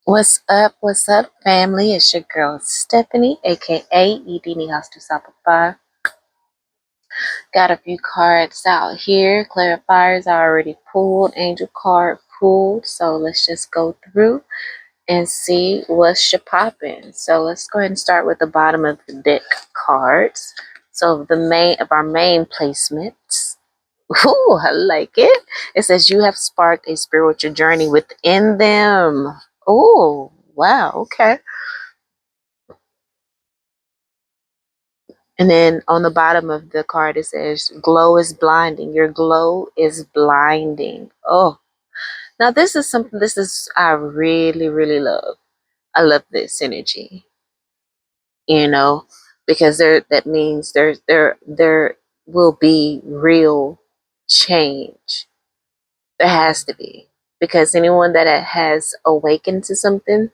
What's up? What's up, family? It's your girl Stephanie, aka Edini Hostel Papa. Got a few cards out here. Clarifiers are already pulled, angel card pulled. So let's just go through and see what's popping. So let's go ahead and start with the bottom of the deck cards. So our main placements. Ooh, I like it. It says you have sparked a spiritual journey within them. Oh, wow. Okay. And then on the bottom of the card, it says, glow is blinding. Your glow is blinding. Oh, now I really, really love. I love this energy, you know, because that means there will be real change. There has to be. Because anyone that has awakened to something,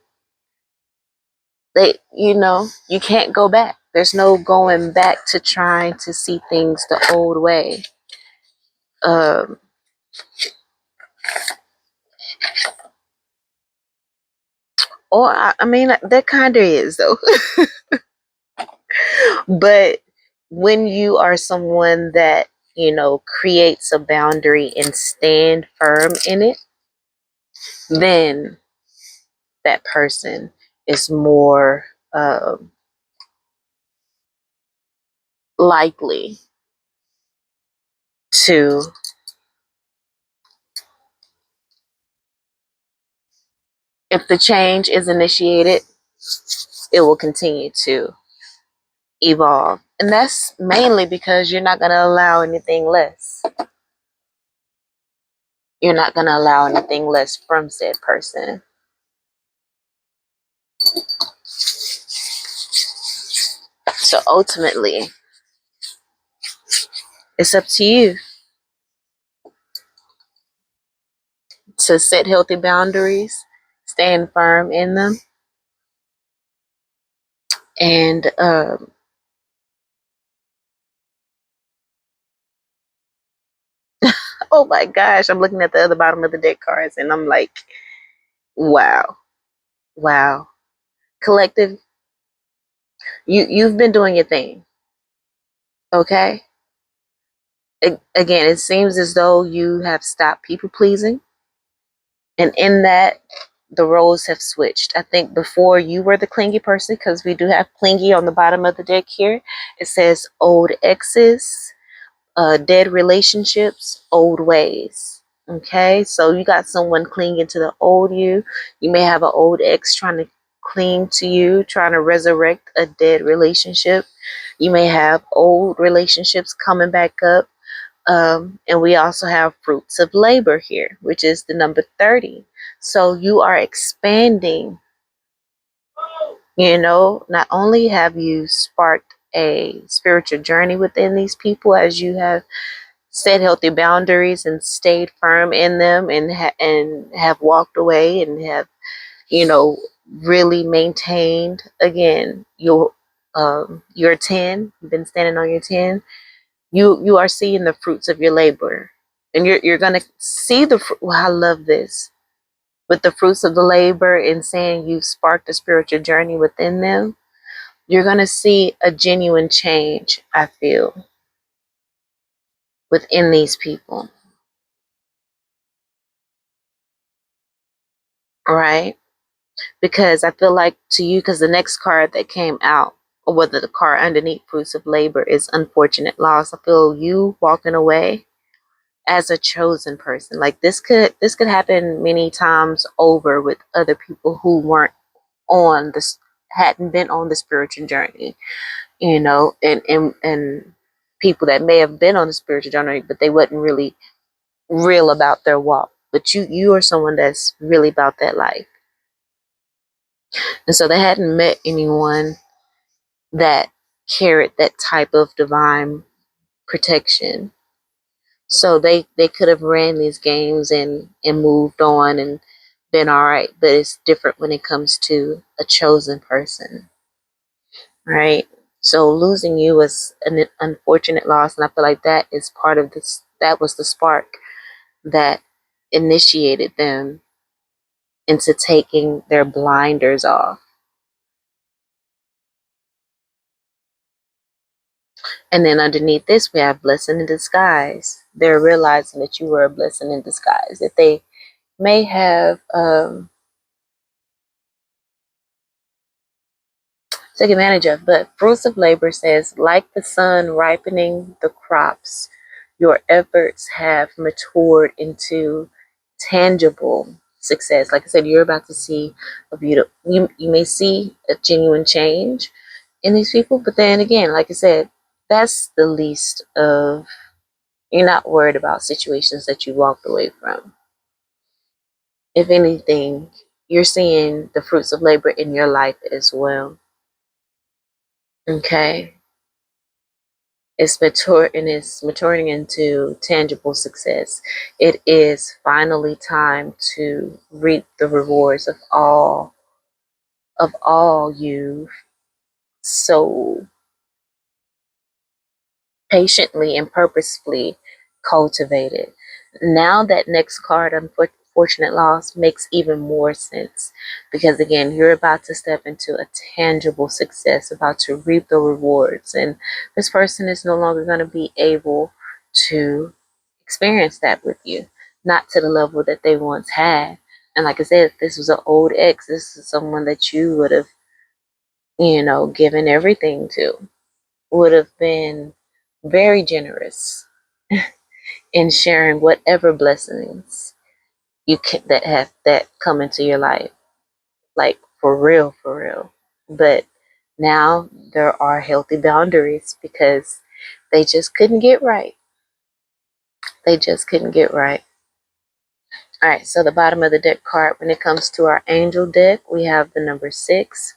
you can't go back. There's no going back to trying to see things the old way. Um, or I mean, there kind of is though. But when you are someone that creates a boundary and stand firm in it, then that person is more likely to, if the change is initiated, it will continue to evolve. And that's mainly because you're not going to allow anything less. You're not going to allow anything less from said person. So ultimately, it's up to you to set healthy boundaries, stand firm in them, and oh my gosh, I'm looking at the other bottom of the deck cards, and I'm like, wow, wow, collective, you've been doing your thing, okay? Again, it seems as though you have stopped people pleasing, and in that, the roles have switched. I think before you were the clingy person, because we do have clingy on the bottom of the deck here. It says old exes, dead relationships, old ways. Okay, so you got someone clinging to the old you. You may have an old ex trying to cling to you, trying to resurrect a dead relationship. You may have old relationships coming back up. And we also have fruits of labor here, which is the number 30. So you are expanding. Not only have you sparked a spiritual journey within these people, as you have set healthy boundaries and stayed firm in them, and have walked away and have really maintained again your 10. You've been standing on your 10. You are seeing the fruits of your labor, and you're gonna see the well, I love this, with the fruits of the labor, and saying you've sparked a spiritual journey within them. You're gonna see a genuine change, I feel, within these people, right? Because I feel like to you, because the next card that came out, or whether the card underneath fruits of labor, is unfortunate loss. I feel you walking away as a chosen person. Like this could happen many times over with other people who weren't on this hadn't been on the spiritual journey, and people that may have been on the spiritual journey, but they wasn't really real about their walk. But you are someone that's really about that life. And so they hadn't met anyone that carried that type of divine protection. So they could have ran these games and moved on and been all right. But it's different when it comes to a chosen person, right? So losing you was an unfortunate loss, and I feel like that is part of this. That was the spark that initiated them into taking their blinders off. And then underneath this, we have blessing in disguise. They're realizing that you were a blessing in disguise, that they may have take advantage of. But fruits of labor says, like the sun ripening the crops, your efforts have matured into tangible success. Like I said, you're about to see a beautiful, you may see a genuine change in these people. But then again, like I said, that's the least of, you're not worried about situations that you walked away from. If anything, you're seeing the fruits of labor in your life as well. Okay. It's maturing into tangible success. It is finally time to reap the rewards of all you so patiently and purposefully cultivated. Now that next card, unfortunate loss, makes even more sense because again, you're about to step into a tangible success, about to reap the rewards, and this person is no longer going to be able to experience that with you, not to the level that they once had. And like I said, if this was an old ex, this is someone that you would have, given everything to, would have been very generous in sharing whatever blessings you can that come into your life, like for real. But now there are healthy boundaries because they just couldn't get right. They just couldn't get right. All right, so the bottom of the deck card, when it comes to our angel deck, we have the number 6.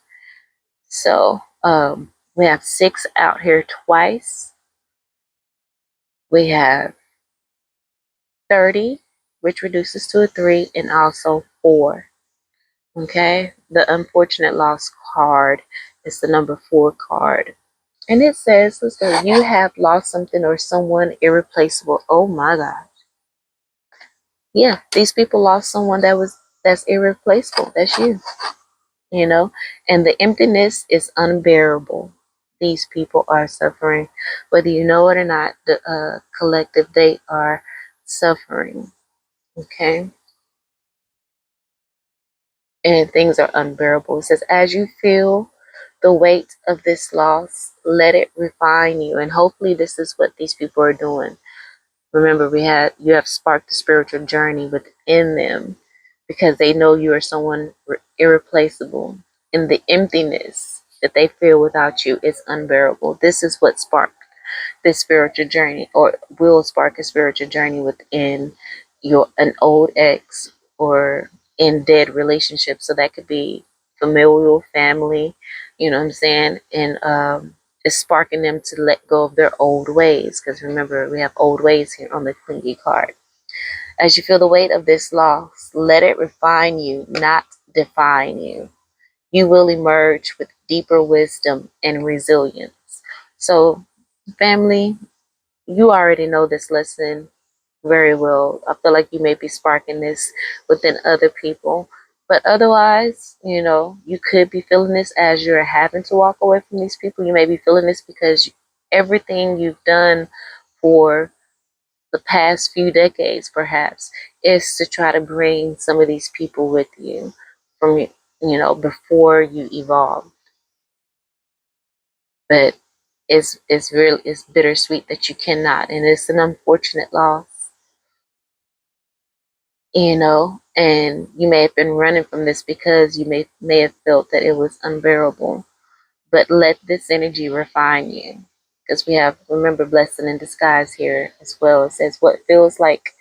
So we have 6 out here twice. We have 30, which reduces to a 3, and also 4. Okay, the unfortunate loss card is the number 4 card. And it says, let's go, you have lost something or someone irreplaceable. Oh my God. Yeah, these people lost someone that's irreplaceable. That's you. And the emptiness is unbearable. These people are suffering, whether you know it or not. The collective, they are suffering. Okay, and things are unbearable. It says, as you feel the weight of this loss, let it refine you. And hopefully, this is what these people are doing. Remember, you have sparked the spiritual journey within them because they know you are someone irreplaceable. And the emptiness that they feel without you is unbearable. This is what sparked this spiritual journey, or will spark a spiritual journey within an old ex or in dead relationships. So that could be familial, family, you know what I'm saying? And it's sparking them to let go of their old ways. Because remember, we have old ways here on the clingy card. As you feel the weight of this loss, let it refine you, not define you. You will emerge with deeper wisdom and resilience. So, family, you already know this lesson very well. I feel like you may be sparking this within other people. But otherwise, you could be feeling this as you're having to walk away from these people. You may be feeling this because everything you've done for the past few decades, perhaps, is to try to bring some of these people with you from, before you evolve. But it's bittersweet that you cannot, and it's an unfortunate loss. And you may have been running from this because you may have felt that it was unbearable. But let this energy refine you. Because we have, remember, blessing in disguise here as well. It says what feels like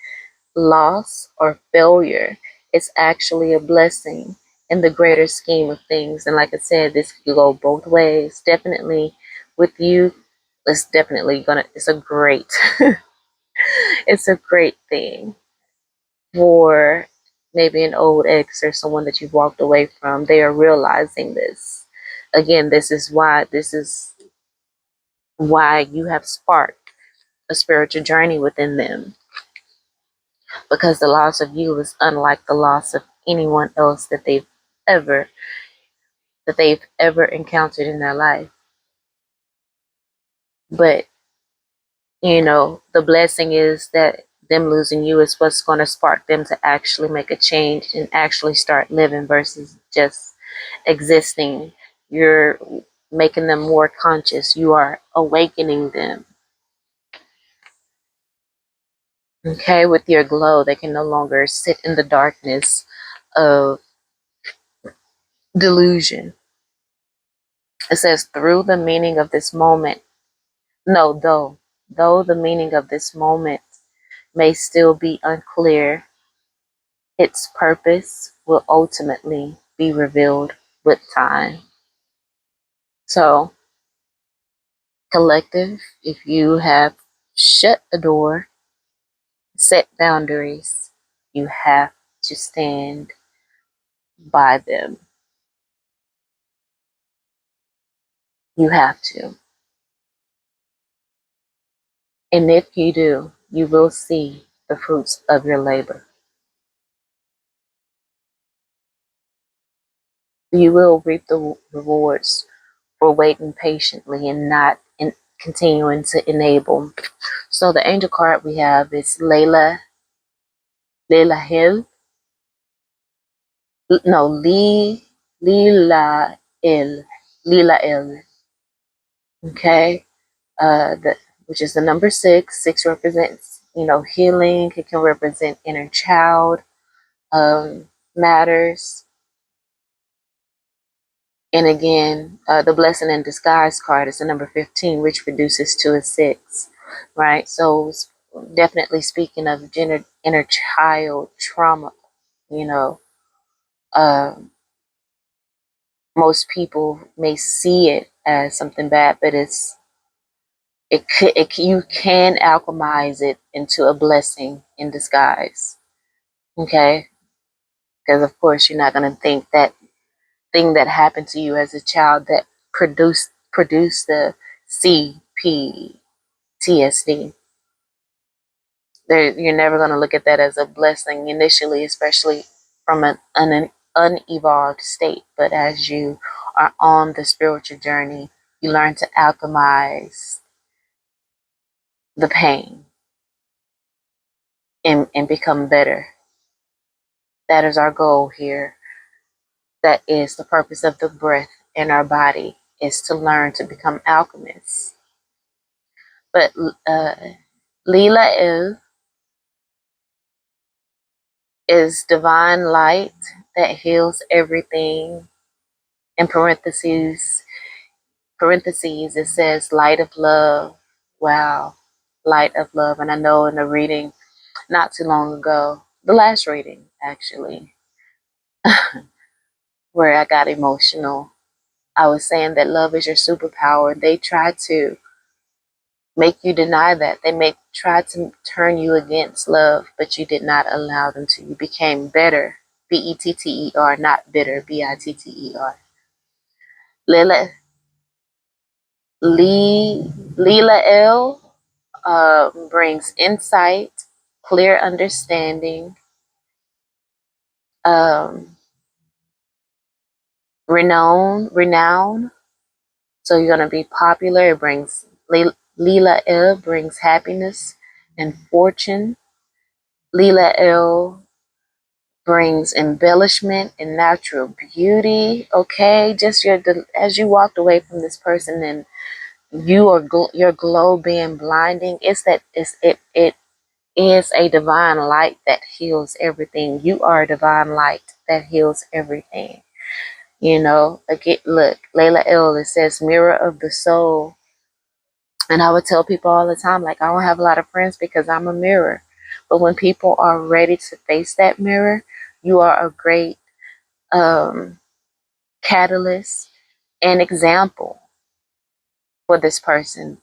loss or failure is actually a blessing in the greater scheme of things. And like I said, this could go both ways. Definitely with you, it's a great it's a great thing for maybe an old ex or someone that you've walked away from. They are realizing this. Again, this is why you have sparked a spiritual journey within them, because the loss of you is unlike the loss of anyone else ever that they've ever encountered in their life. But the blessing is that them losing you is what's going to spark them to actually make a change and actually start living versus just existing. You're making them more conscious. You are awakening them. Okay, with your glow, they can no longer sit in the darkness of delusion. It says, through the meaning of this moment, no, though the meaning of this moment may still be unclear, its purpose will ultimately be revealed with time. So, collective, if you have shut the door, set boundaries, you have to stand by them. You have to. And if you do, you will see the fruits of your labor. You will reap the rewards for waiting patiently and not continuing to enable. So the angel card we have is Layla Hill. No, Lila Il. Lila Il. Okay. Which is the number six. Six represents, healing. It can represent inner child matters. And again, the blessing in disguise card is the number 15, which reduces to a six, right? So it's definitely speaking of inner child trauma, you know. Most people may see it as something bad, but you can alchemize it into a blessing in disguise, okay? Because of course you're not going to think that thing that happened to you as a child that produced the CPTSD. You're never going to look at that as a blessing initially, especially from an unevolved state. But as you are on the spiritual journey, you learn to alchemize the pain and become better. That is our goal here. That is the purpose of the breath in our body, is to learn to become alchemists. But Leela is divine light that heals everything. In parentheses, it says light of love. Wow, light of love. And I know in the reading not too long ago, the last reading actually, where I got emotional, I was saying that love is your superpower. They try to make you deny that. They may try to turn you against love, but you did not allow them to. You became better. Better, not bitter. Bitter. Lila Lila L brings insight, clear understanding, um, renown. So you're gonna be popular. It brings Lila L brings happiness and fortune. Lila L brings embellishment and natural beauty. Okay, just as you walked away from this person and your glow being blinding. It is a divine light that heals everything. You are a divine light that heals everything. Again, look, Layla L, it says mirror of the soul. And I would tell people all the time, like, I don't have a lot of friends because I'm a mirror. But when people are ready to face that mirror, you are a great catalyst and example for this person.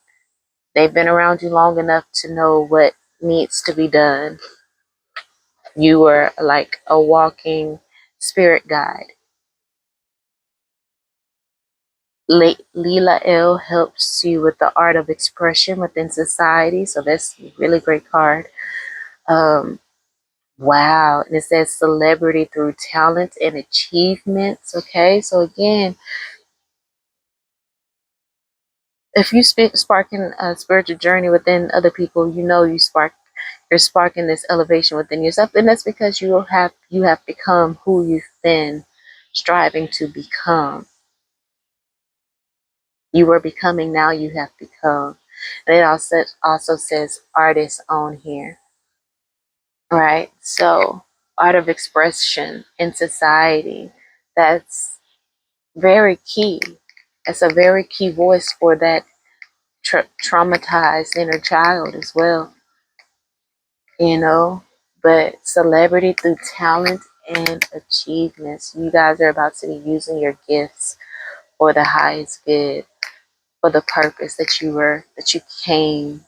They've been around you long enough to know what needs to be done. You are like a walking spirit guide. Leela L helps you with the art of expression within society, so that's a really great card. Um, Wow. And it says celebrity through talent and achievements. Okay. So again, if you sparking a spiritual journey within other people, you're sparking this elevation within yourself, and that's because you have become who you've been striving to become. You were becoming, now you have become. And it also says artist on here, right? So art of expression in society, that's very key. It's a very key voice for that traumatized inner child as well, you know. But celebrity through talent and achievements, you guys are about to be using your gifts for the highest good, for the purpose that you came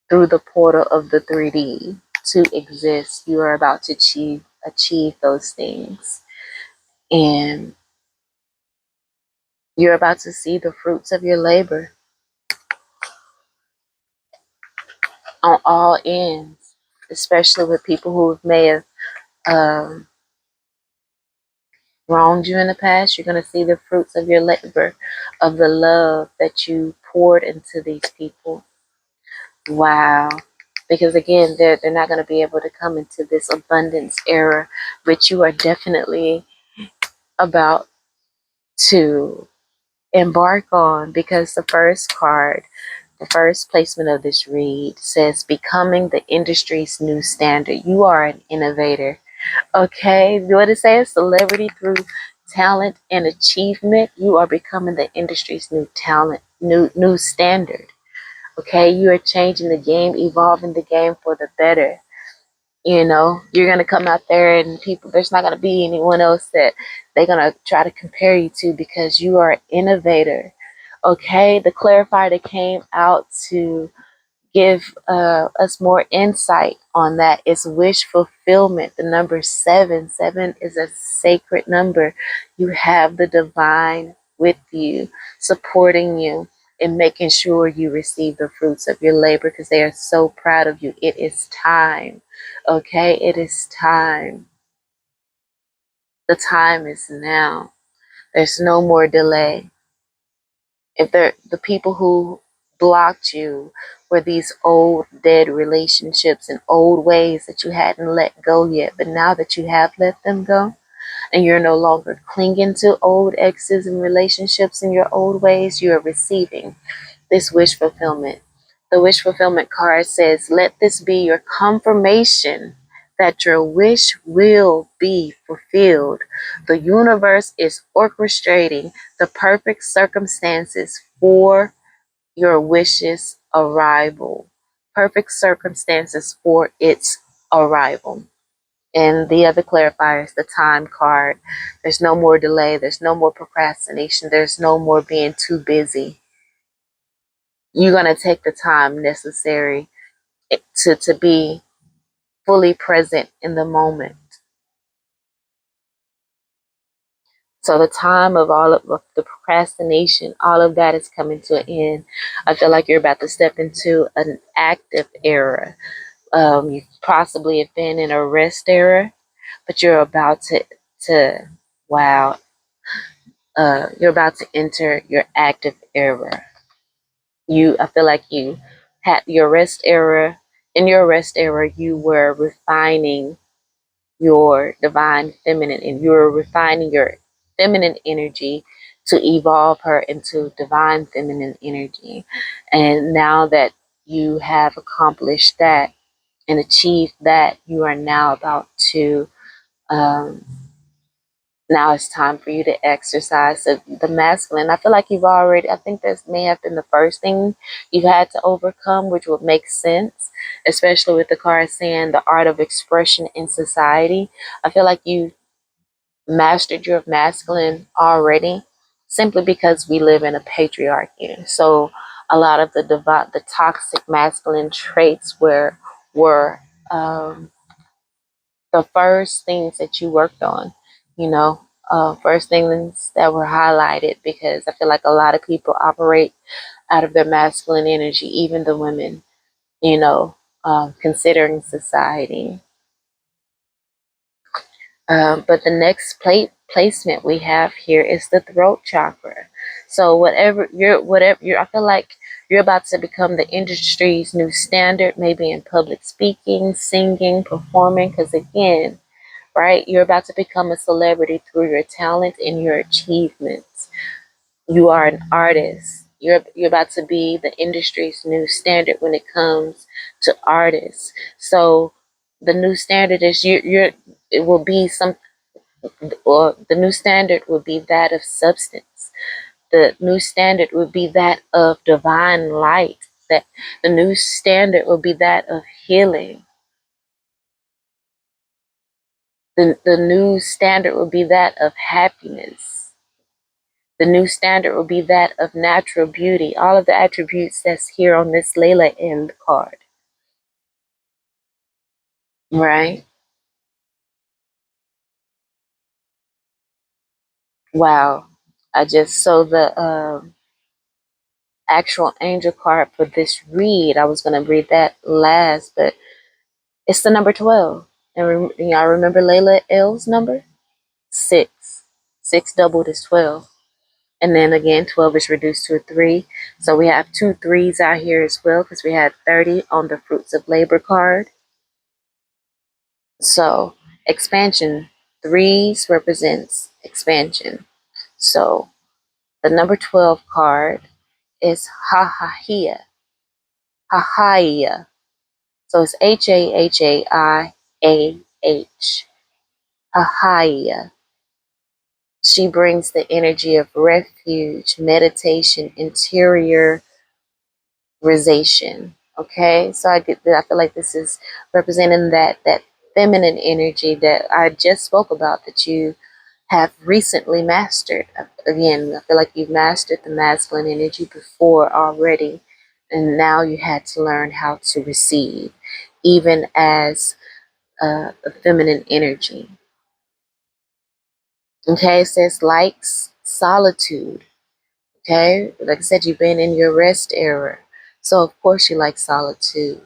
through the portal of the 3D to exist. You are about to achieve those things, and you're about to see the fruits of your labor on all ends, especially with people who may have um, wronged you in the past. You're going to see the fruits of your labor, of the love that you poured into these people. Wow. Because again, they're not going to be able to come into this abundance era, which you are definitely about to embark on, because the first placement of this read says becoming the industry's new standard. You are an innovator. Okay, what it says, celebrity through talent and achievement. You are becoming the industry's new talent, new standard. Okay, you are changing the game, evolving the game for the better. You know, you're gonna come out there and people, there's not gonna be anyone else that they're gonna try to compare you to, because you are an innovator. Okay, the clarifier that came out to give us more insight on that is wish fulfillment. The number 7. 7 is a sacred number. You have the divine with you, supporting you and making sure you receive the fruits of your labor, because they are so proud of you. It is time. Okay, it is time. The time is now. There's no more delay. If the people who blocked you were these old dead relationships and old ways that you hadn't let go yet, but now that you have let them go and you're no longer clinging to old exes and relationships and your old ways, you are receiving this wish fulfillment. The wish fulfillment card says, let this be your confirmation that your wish will be fulfilled. The universe is orchestrating the perfect circumstances for your wishes arrival. Perfect circumstances for its arrival. And the other clarifier is the time card. There's no more delay. There's no more procrastination. There's no more being too busy. You're going to take the time necessary to be fully present in the moment. So the time of all of the procrastination, all of that is coming to an end. I feel like you're about to step into an active era. You possibly have been in a rest era, but you're about to wow, you're about to enter your active era. I feel like you had your rest era. In your rest era, you were refining your divine feminine, and you're refining your feminine energy to evolve her into divine feminine energy. And now that you have accomplished that and achieved that, you are now about to um, now it's time for you to exercise the masculine. I feel like I think this may have been the first thing you've had to overcome, which would make sense, especially with the card saying the art of expression in society. I feel like you mastered your masculine already, simply because we live in a patriarchy. So a lot of the toxic masculine traits were the first things that you worked on, you know, first things that were highlighted, because I feel like a lot of people operate out of their masculine energy, even the women, you know, considering society. But the next placement we have here is the throat chakra. So whatever you're, I feel like you're about to become the industry's new standard, maybe in public speaking, singing, performing. Because again, right, you're about to become a celebrity through your talent and your achievements. You are an artist. You're about to be the industry's new standard when it comes to artists. So the new standard is you're it will be some or the new standard would be that of substance. The new standard would be that of divine light. That the new standard would be that of healing. The new standard would be that of happiness. The new standard will be that of natural beauty. All of the attributes that's here on this Layla end card. Right? Wow. I just so the actual angel card for this read. I was gonna read that last, but it's the number 12. And y'all remember Layla L's number? 6. 6 doubled is 12. And then again, 12 is reduced to a 3. So we have 2 3s out here as well because we had 30 on the Fruits of Labor card. So expansion, 3s represents expansion. So the number 12 card is Hahaiya. Hahaiya. So it's Haiah. Hahaiya. She brings the energy of refuge, meditation, interiorization. Okay, so I get that. I feel like this is representing that feminine energy that I just spoke about that you have recently mastered. Again, I feel like you've mastered the masculine energy before already, and now you had to learn how to receive, even as a feminine energy. Okay, it says likes solitude. Okay, like I said, you've been in your rest era, so of course you like solitude.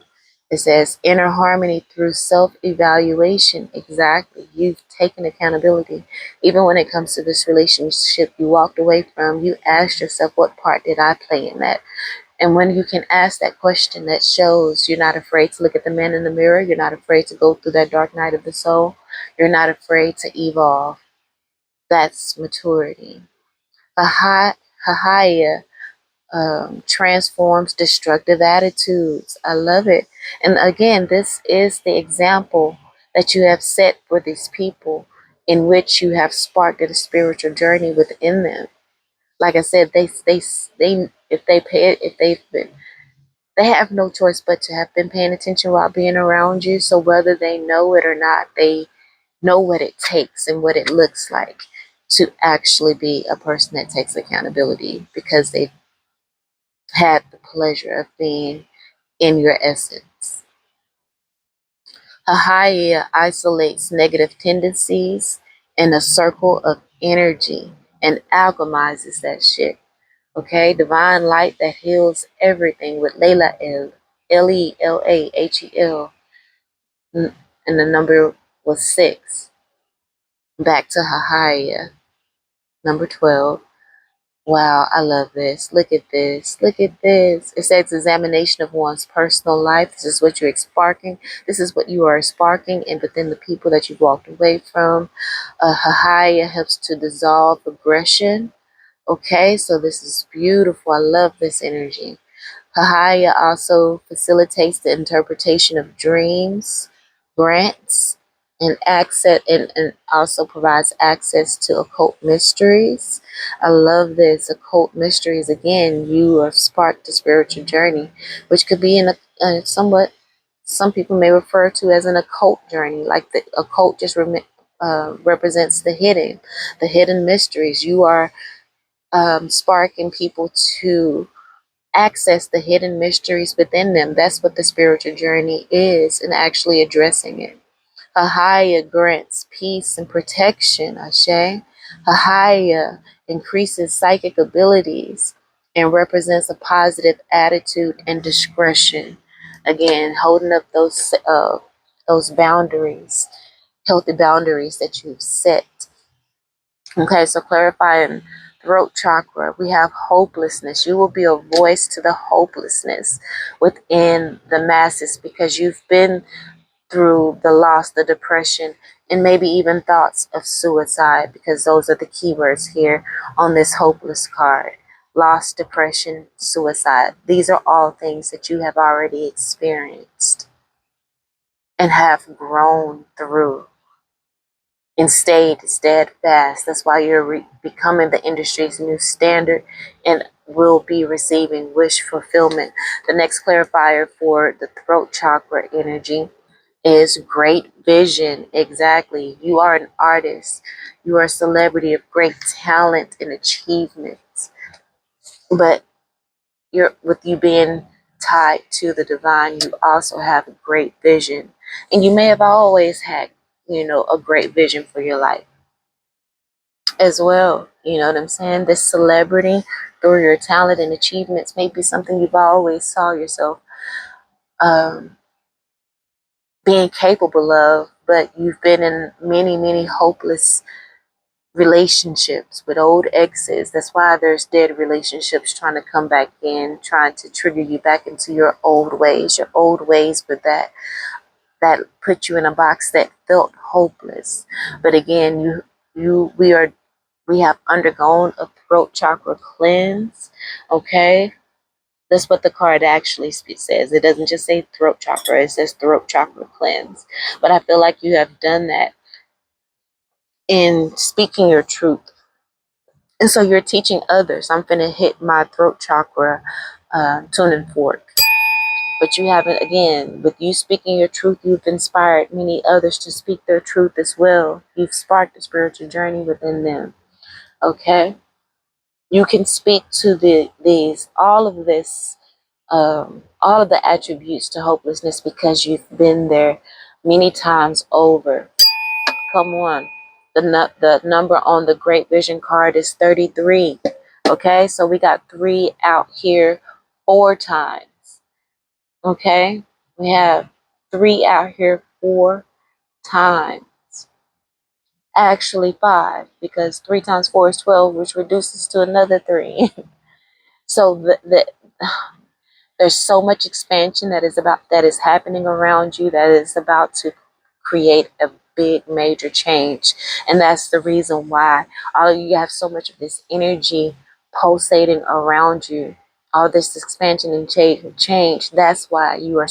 It says inner harmony through self evaluation. Exactly. You've taken accountability. Even when it comes to this relationship you walked away from, you asked yourself, what part did I play in that? And when you can ask that question, that shows you're not afraid to look at the man in the mirror. You're not afraid to go through that dark night of the soul. You're not afraid to evolve. That's maturity. Hahaya transforms destructive attitudes. I love it. And again, this is the example that you have set for these people in which you have sparked a spiritual journey within them. Like I said, they if they pay if they've been they have no choice but to have been paying attention while being around you. So whether they know it or not, they know what it takes and what it looks like to actually be a person that takes accountability because they've had the pleasure of being in your essence. Hahaya isolates negative tendencies in a circle of energy and alchemizes that shit. Okay, divine light that heals everything with Layla Leelahel, and the number was 6. Back to Hahaya, number 12. Wow, I love this. Look at this. Look at this. It says examination of one's personal life. This is what you're sparking. This is what you are sparking and within the people that you've walked away from. Hahaya helps to dissolve aggression. Okay, so this is beautiful. I love this energy. Hahaya also facilitates the interpretation of dreams, grants, and access and also provides access to occult mysteries. I love this. Occult mysteries, again, you have sparked a spiritual journey, which could be in a somewhat some people may refer to as an occult journey, like the occult just represents the hidden mysteries. You are sparking people to access the hidden mysteries within them. That's what the spiritual journey is, and actually addressing it. Hahaya grants peace and protection, Ashe. Hahaya increases psychic abilities and represents a positive attitude and discretion. Again, holding up those boundaries. healthy boundaries that you've set. Okay, so clarifying throat chakra, we have hopelessness. You will be a voice to the hopelessness within the masses because you've been through the loss, the depression, and maybe even thoughts of suicide, because those are the keywords here on this hopeless card. Loss, depression, suicide. These are all things that you have already experienced and have grown through and stayed steadfast. That's why you're becoming the industry's new standard and will be receiving wish fulfillment. The next clarifier for the throat chakra energy is great vision. Exactly. You are an artist. You are a celebrity of great talent and achievements. But you're with you being tied to the divine, you also have a great vision. And you may have always had, a great vision for your life as well. You know what I'm saying? This celebrity through your talent and achievements may be something you've always saw yourself um, being capable of, but you've been in many, many hopeless relationships with old exes. That's why there's dead relationships trying to come back in, trying to trigger you back into your old ways. Your old ways with that put you in a box that felt hopeless. But again, we have undergone a throat chakra cleanse. Okay, that's what the card actually says. It doesn't just say throat chakra, it says throat chakra cleanse. But I feel like you have done that in speaking your truth. And so you're teaching others. I'm finna hit my throat chakra tuning fork. But you haven't, again, with you speaking your truth, you've inspired many others to speak their truth as well. You've sparked a spiritual journey within them. Okay? You can speak to all of this, all of the attributes to hopelessness because you've been there many times over. Come on. The number on the Great Vision card is 33. Okay, so we got 3 out here 4 times. Okay, we have 3 out here 4 times. Actually 5, because 3 times 4 is 12, which reduces to another 3. So there's so much expansion that is happening around you, that is about to create a big major change. And that's the reason why all of you have so much of this energy pulsating around you, all this expansion and change. That's why you are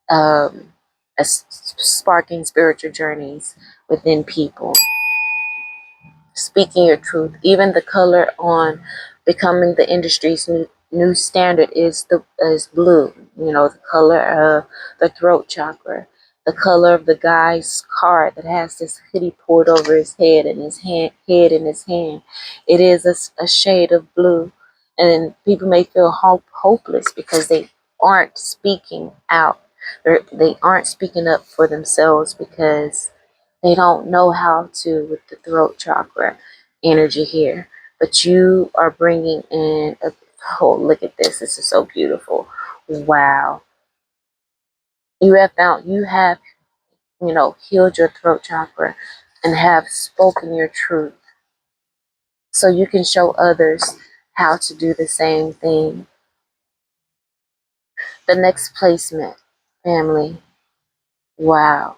um, sparking spiritual journeys within people, speaking your truth. Even the color on becoming the industry's new standard is blue. You know, the color of the throat chakra, the color of the guy's card that has this hoodie pulled over his head and his head in his hand. It is a shade of blue, and people may feel hopeless because they aren't speaking out. They aren't speaking up for themselves because they don't know how to with the throat chakra energy here. But you are bringing in oh, look at this. This is so beautiful. Wow. You have, healed your throat chakra and have spoken your truth. So you can show others how to do the same thing. The next placement, family. Wow.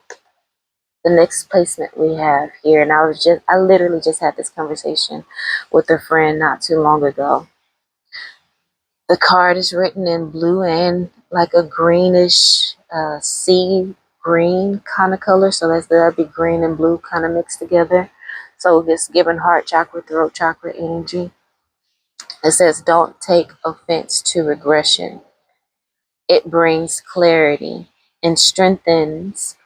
The next placement we have here, and I literally just had this conversation with a friend not too long ago. The card is written in blue and like a greenish sea green kind of color, so that'd be green and blue kind of mixed together. So this giving heart chakra, throat chakra energy. It says, don't take offense to regression. It brings clarity and strengthens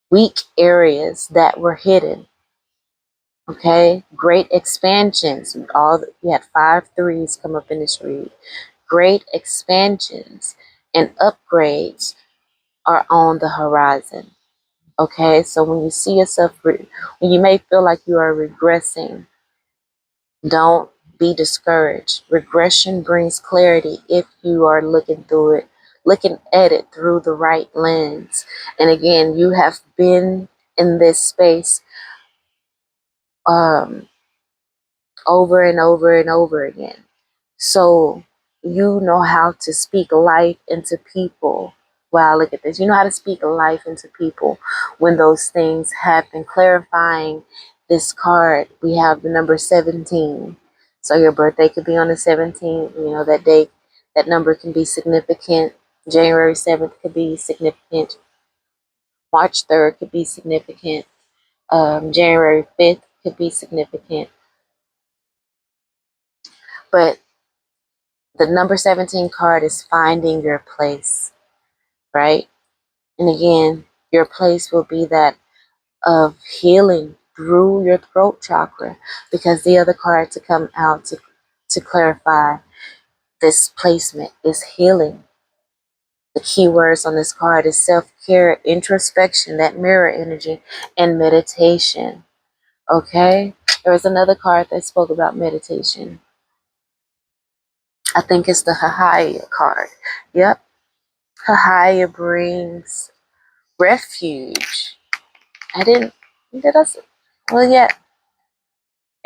weak areas that were hidden. Okay, great expansions. You had 5 threes come up in this read. Great expansions and upgrades are on the horizon. Okay, so when you see yourself, when you may feel like you are regressing, don't be discouraged. Regression brings clarity if you are looking at it through the right lens. And again, you have been in this space um, over and over and over again. So you know how to speak life into people. Wow, look at this. You know how to speak life into people when those things happen. Clarifying this card, we have the number 17. So your birthday could be on the 17th. You know, that date, that number can be significant. January 7th could be significant. March 3rd could be significant. January 5th could be significant. But the number 17 card is finding your place, right? And again, your place will be that of healing through your throat chakra, because the other card to come out to clarify this placement is healing. The key words on this card is self-care, introspection, that mirror energy, and meditation. Okay? There was another card that spoke about meditation. I think it's the Hahaya card. Yep. Hahaya brings refuge. Did I say? Well, yeah.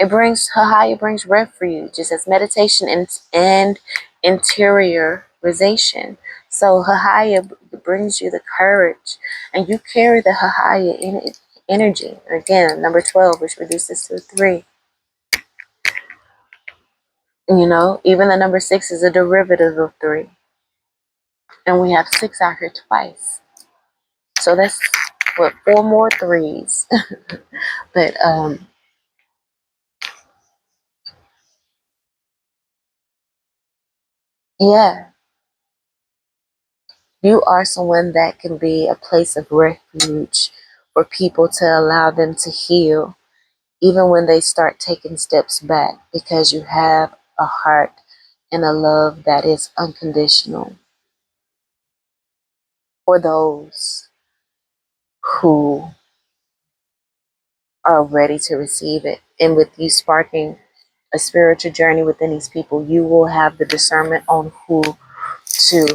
Hahaya brings refuge. It says meditation and interiorization. So Hahaya brings you the courage, and you carry the Hahaya energy. Again, number 12, which reduces to 3. You know, even the number 6 is a derivative of 3. And we have 6 out here twice. So that's what, 4 more 3s. But yeah, you are someone that can be a place of refuge for people to allow them to heal, even when they start taking steps back, because you have a heart and a love that is unconditional for those who are ready to receive it. And with you sparking a spiritual journey within these people, you will have the discernment on who to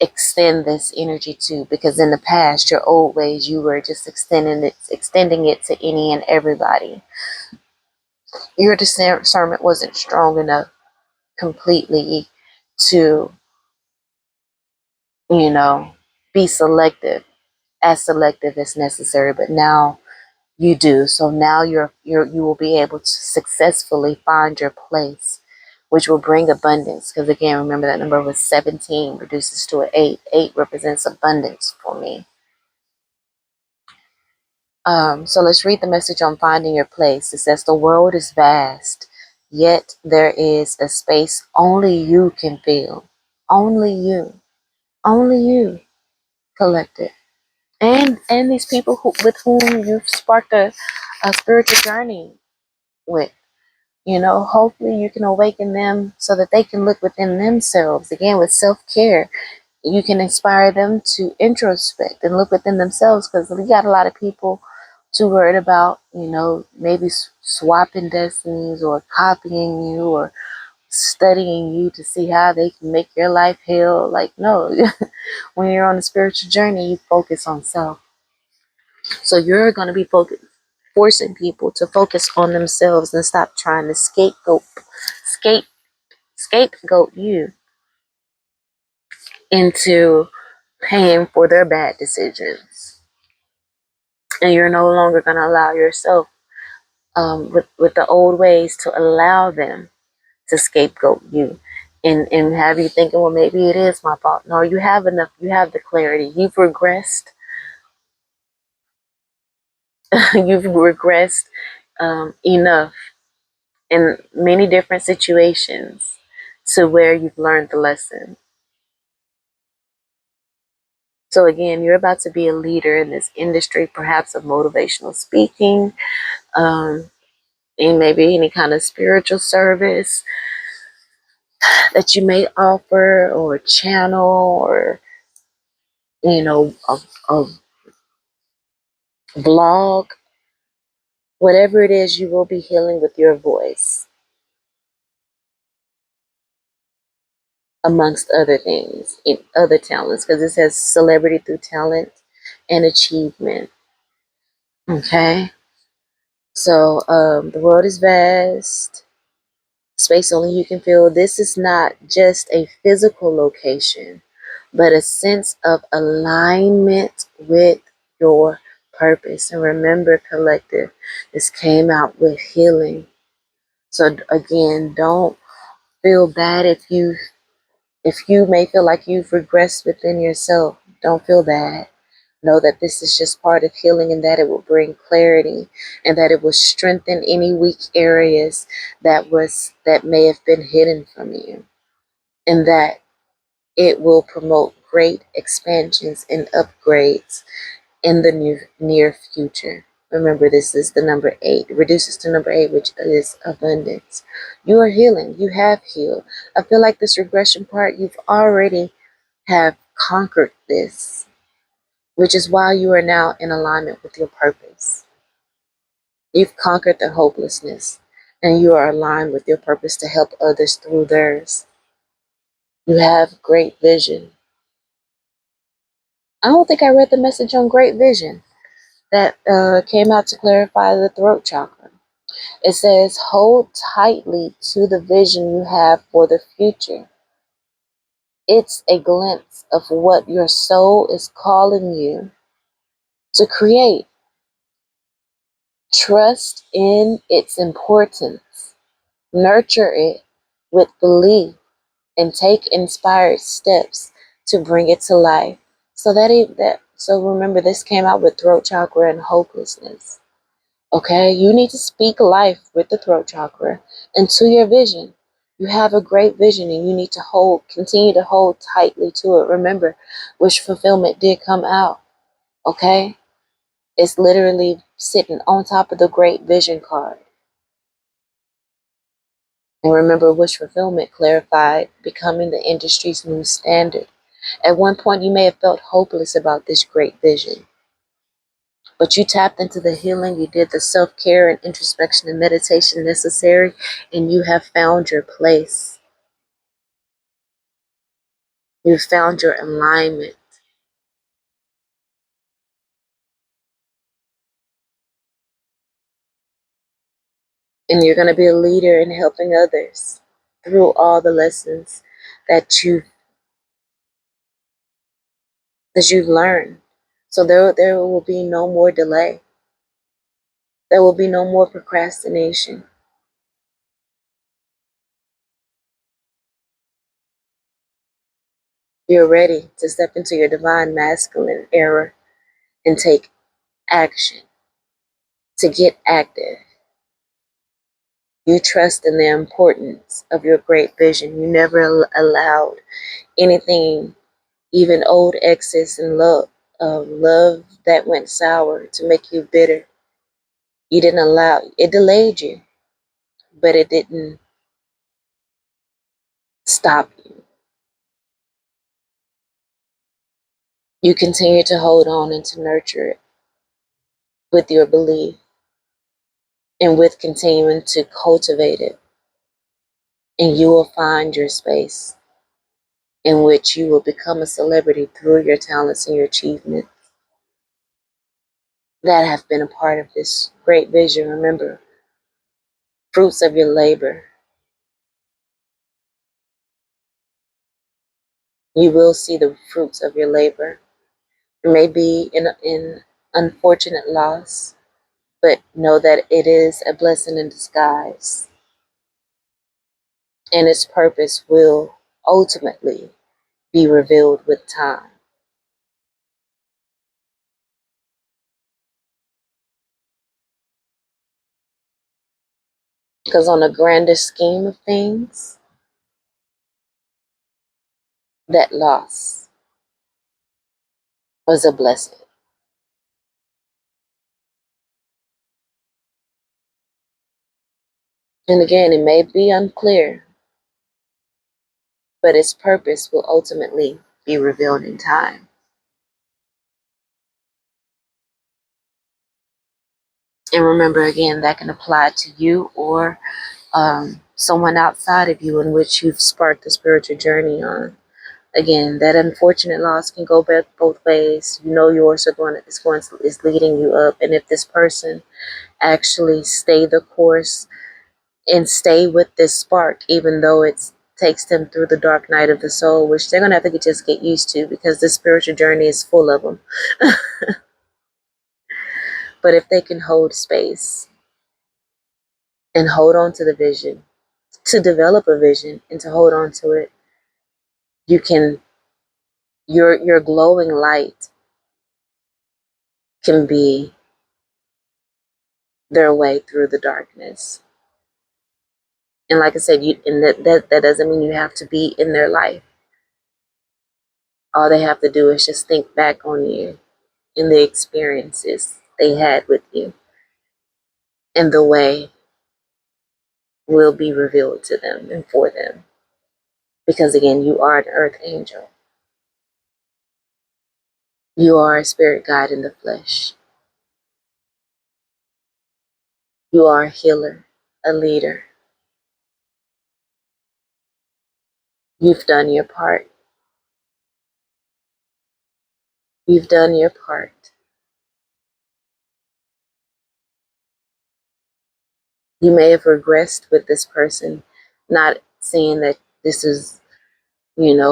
extend this energy to, because in the past, your old ways, you were just extending it to any and everybody. Your discernment wasn't strong enough completely to, you know, be selective as necessary, but now you do. So now you will be able to successfully find your place, which will bring abundance. Because again, remember that number was 17, reduces to an 8. 8 represents abundance for me. So let's read the message on finding your place. It says, the world is vast, yet there is a space only you can fill. Only you. Only you collect it. And these people with whom you've sparked a spiritual journey with. You know, hopefully you can awaken them so that they can look within themselves. Again, with self-care, you can inspire them to introspect and look within themselves, because we got a lot of people too worried about, you know, maybe swapping destinies or copying you or studying you to see how they can make your life hell. Like, no, when you're on a spiritual journey, you focus on self. So you're going to be forcing people to focus on themselves and stop trying to scape, scapegoat you into paying for their bad decisions. And you're no longer going to allow yourself, with the old ways, to allow them to scapegoat you and have you thinking, well, maybe it is my fault. No, you have enough. You have the clarity. You've regressed. You've regressed enough in many different situations to where you've learned the lesson. So again, you're about to be a leader in this industry, perhaps of motivational speaking, and maybe any kind of spiritual service that you may offer, or channel, or, you know, a blog, whatever it is, you will be healing with your voice, amongst other things, in other talents, because it says celebrity through talent and achievement. Okay. So the world is vast. Space only you can feel. This is not just a physical location, but a sense of alignment with your purpose. And remember, collective, this came out with healing. So again, don't feel bad if you may feel like you've regressed within yourself. Don't feel bad. Know that this is just part of healing and that it will bring clarity and that it will strengthen any weak areas that may have been hidden from you. And that it will promote great expansions and upgrades in the near future. Remember, this is the number 8. It reduces to number 8, which is abundance. You are healing. You have healed. I feel like this regression part, you've already have conquered this, which is why you are now in alignment with your purpose. You've conquered the hopelessness and you are aligned with your purpose to help others through theirs. You have great vision. I don't think I read the message on great vision that came out to clarify the throat chakra. It says, hold tightly to the vision you have for the future. It's a glimpse of what your soul is calling you to create. Trust in its importance. Nurture it with belief and take inspired steps to bring it to life. So remember, this came out with throat chakra and hopelessness. Okay, you need to speak life with the throat chakra into your vision. You have a great vision and you need to continue to hold tightly to it. Remember, wish fulfillment did come out. Okay, it's literally sitting on top of the great vision card. And remember, wish fulfillment clarified becoming the industry's new standard. At one point, you may have felt hopeless about this great vision, but you tapped into the healing, you did the self care and introspection and meditation necessary, and you have found your place. You found your alignment. And you're going to be a leader in helping others through all the lessons that you've learned. So there will be no more delay. There will be no more procrastination. You're ready to step into your divine masculine era and take action, to get active. You trust in the importance of your great vision. You never allowed anything, even old exes and love that went sour, to make you bitter. You didn't allow it. Delayed you, but it didn't stop you. You continue to hold on and to nurture it with your belief and with continuing to cultivate it. And you will find your space in which you will become a celebrity through your talents and your achievements that have been a part of this great vision. Remember, fruits of your labor. You will see the fruits of your labor. It may be in unfortunate loss, but know that it is a blessing in disguise. And its purpose will ultimately be revealed with time. Because on a grander scheme of things, that loss was a blessing. And again, it may be unclear, but its purpose will ultimately be revealed in time. And remember, again, that can apply to you or someone outside of you in which you've sparked the spiritual journey on. Again, that unfortunate loss can go back both ways. You know yours are the one that is leading you up. And if this person actually stay the course and stay with this spark, even though it takes them through the dark night of the soul, which they're gonna have to just get used to because this spiritual journey is full of them. But if they can hold space and hold on to the vision, to develop a vision and to hold on to it, you can your glowing light can be their way through the darkness. And like I said, that doesn't mean you have to be in their life. All they have to do is just think back on you and the experiences they had with you, and the way will be revealed to them and for them. Because again, you are an earth angel. You are a spirit guide in the flesh. You are a healer, a leader. You've done your part. You've done your part. You may have regressed with this person, not saying that this is,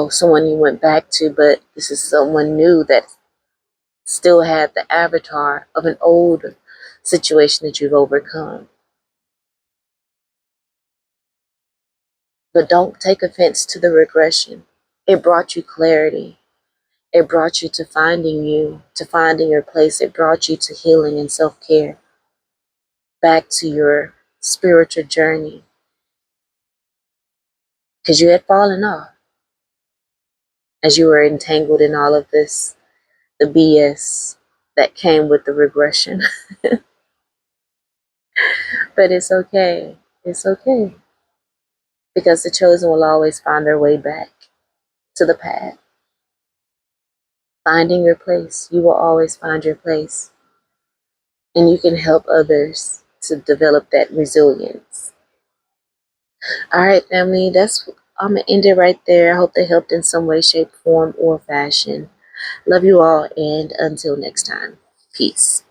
someone you went back to, but this is someone new that still had the avatar of an old situation that you've overcome. But don't take offense to the regression. It brought you clarity. It brought you to finding you, to finding your place. It brought you to healing and self-care, back to your spiritual journey. Because you had fallen off as you were entangled in all of this, the BS that came with the regression. But it's okay. It's okay. Because the chosen will always find their way back to the path. Finding your place. You will always find your place. And you can help others to develop that resilience. All right, family, I'm gonna end it right there. I hope they helped in some way, shape, form, or fashion. Love you all, and until next time, peace.